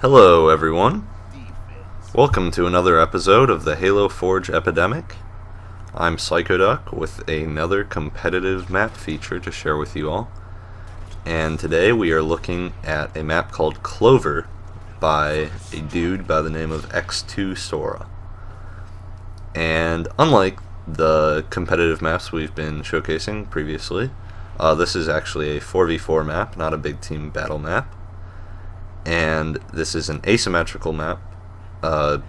Hello everyone, welcome to another episode of the Halo Forge Epidemic. I'm Psychoduck with another competitive map feature to share with you all. And today we are looking at a map called Clover by a dude by the name of X2 Sora. And unlike the competitive maps we've been showcasing previously, this is actually a 4v4 map, not a big team battle map. And this is an asymmetrical map,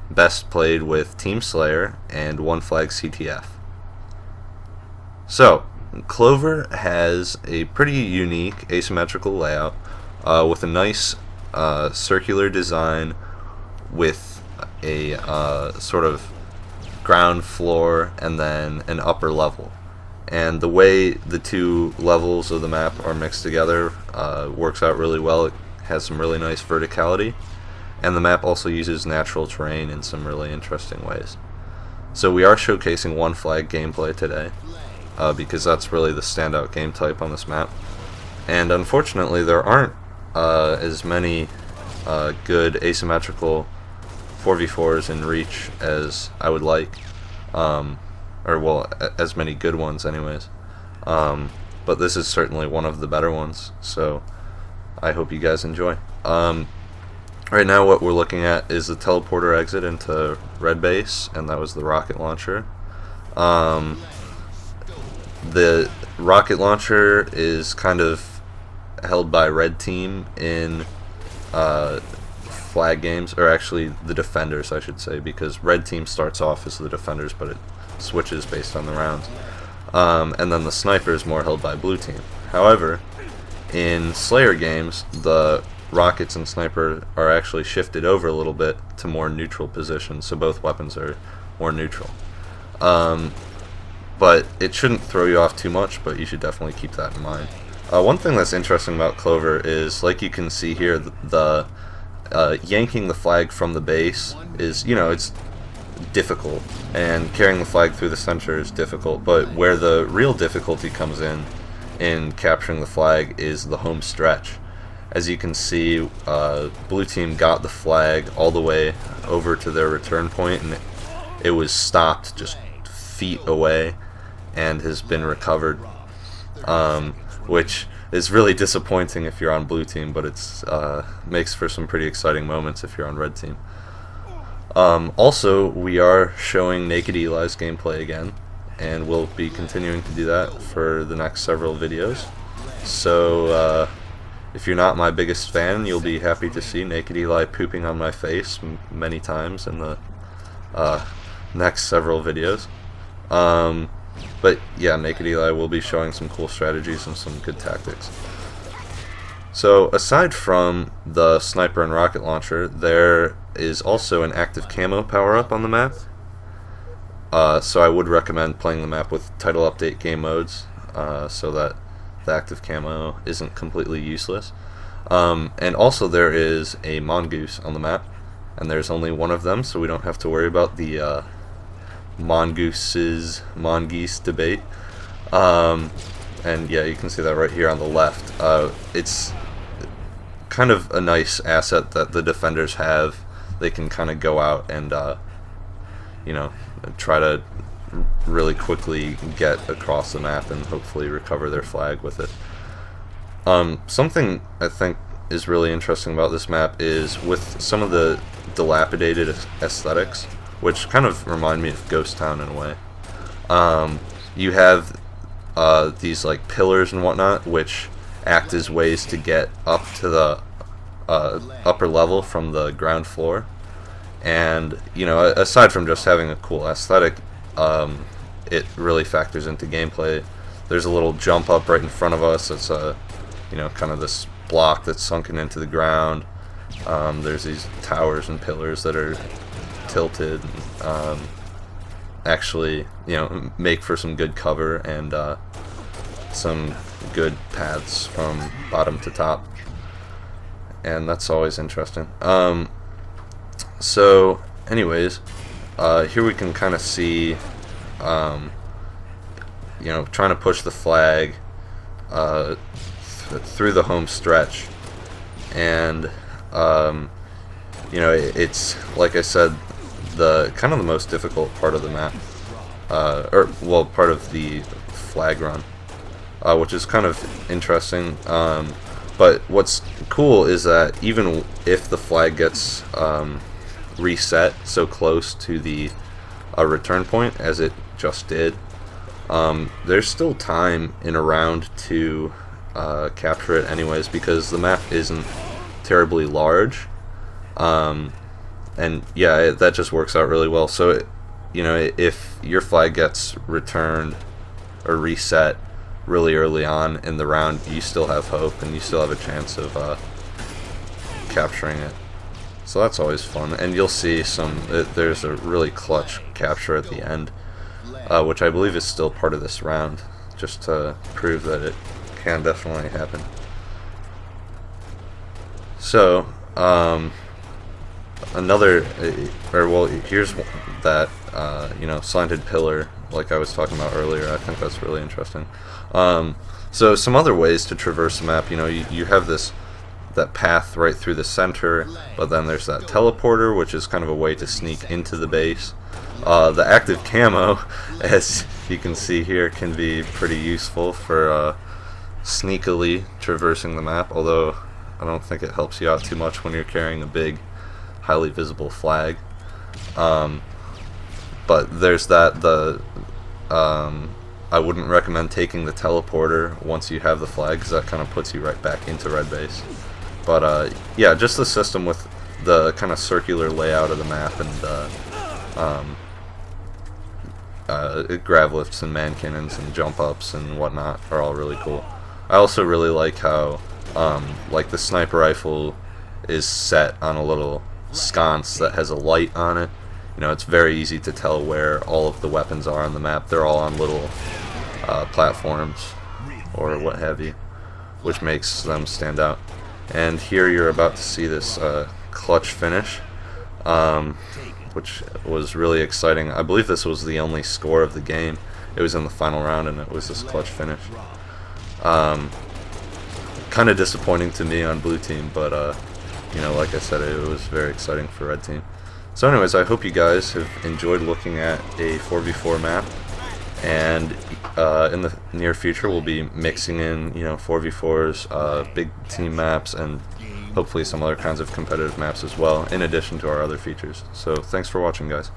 best played with Team Slayer and one flag CTF. So, Clover has a pretty unique asymmetrical layout with a nice circular design with a sort of ground floor and then an upper level. And the way the two levels of the map are mixed together works out really well. It has some really nice verticality, and the map also uses natural terrain in some really interesting ways. So we are showcasing one flag gameplay today because that's really the standout game type on this map, and unfortunately there aren't as many good asymmetrical 4v4s in Reach as I would like, as many good ones anyways, but this is certainly one of the better ones, so I hope you guys enjoy. Right now what we're looking at is the teleporter exit into red base, and that was the rocket launcher. The rocket launcher is kind of held by red team in flag games, or actually the defenders I should say, because red team starts off as the defenders but it switches based on the rounds. And then the sniper is more held by blue team. However, in Slayer games, the rockets and sniper are actually shifted over a little bit to more neutral positions, so both weapons are more neutral. But it shouldn't throw you off too much, but you should definitely keep that in mind. One thing that's interesting about Clover is, like you can see here, the yanking the flag from the base is, it's difficult, and carrying the flag through the center is difficult, but where the real difficulty comes in capturing the flag is the home stretch. As you can see, blue team got the flag all the way over to their return point, and it was stopped just feet away and has been recovered, which is really disappointing if you're on blue team, but it's makes for some pretty exciting moments if you're on red team. Also, we are showing Naked Eli's gameplay again, and we'll be continuing to do that for the next several videos. So if you're not my biggest fan, you'll be happy to see Naked Eli pooping on my face many times in the next several videos. But yeah, Naked Eli will be showing some cool strategies and some good tactics. So aside from the sniper and rocket launcher, there is also an active camo power-up on the map. So I would recommend playing the map with title update game modes, so that the active camo isn't completely useless. And also there is a mongoose on the map, and there's only one of them, so we don't have to worry about the mongoose debate. And yeah, you can see that right here on the left. It's kind of a nice asset that the defenders have. They can kind of go out and try to really quickly get across the map and hopefully recover their flag with it. Something I think is really interesting about this map is with some of the dilapidated aesthetics, which kind of remind me of Ghost Town in a way. You have these like pillars and whatnot, which act as ways to get up to the upper level from the ground floor. And aside from just having a cool aesthetic, it really factors into gameplay. There's a little jump up right in front of us. It's kind of this block that's sunken into the ground. There's these towers and pillars that are tilted, and actually make for some good cover and some good paths from bottom to top, and that's always interesting. So anyways, here we can kind of see trying to push the flag through the home stretch, and you know, it's like I said, the kind of the most difficult part of the map, or well, part of the flag run, which is kind of interesting. But what's cool is that even if the flag gets reset so close to the return point as it just did, there's still time in a round to capture it anyways, because the map isn't terribly large. And yeah, that just works out really well. So you know, if your flag gets returned or reset really early on in the round, you still have hope and you still have a chance of capturing it. So that's always fun. And you'll see there's a really clutch capture at the end, which I believe is still part of this round, just to prove that it can definitely happen. So here's that you know, slanted pillar like I was talking about earlier. I think that's really interesting. So some other ways to traverse the map, you know, you have that path right through the center, but then there's that teleporter, which is kind of a way to sneak into the base. The active camo, as you can see here, can be pretty useful for sneakily traversing the map, although I don't think it helps you out too much when you're carrying a big, highly visible flag. But there's that. I wouldn't recommend taking the teleporter once you have the flag, because that kind of puts you right back into red base. But yeah, just the system with the kind of circular layout of the map, and grav lifts and man cannons and jump ups and whatnot are all really cool. I also really like how like the sniper rifle is set on a little sconce that has a light on it. You know, it's very easy to tell where all of the weapons are on the map. They're all on little platforms or what have you, which makes them stand out. And here you're about to see this clutch finish, which was really exciting. I believe this was the only score of the game. It was in the final round, and it was this clutch finish. Kind of disappointing to me on blue team, but you know, like I said, it was very exciting for red team. So anyways, I hope you guys have enjoyed looking at a 4v4 map, and in the near future we'll be mixing in, you know, 4v4s, big team maps, and hopefully some other kinds of competitive maps as well, in addition to our other features. So thanks for watching, guys.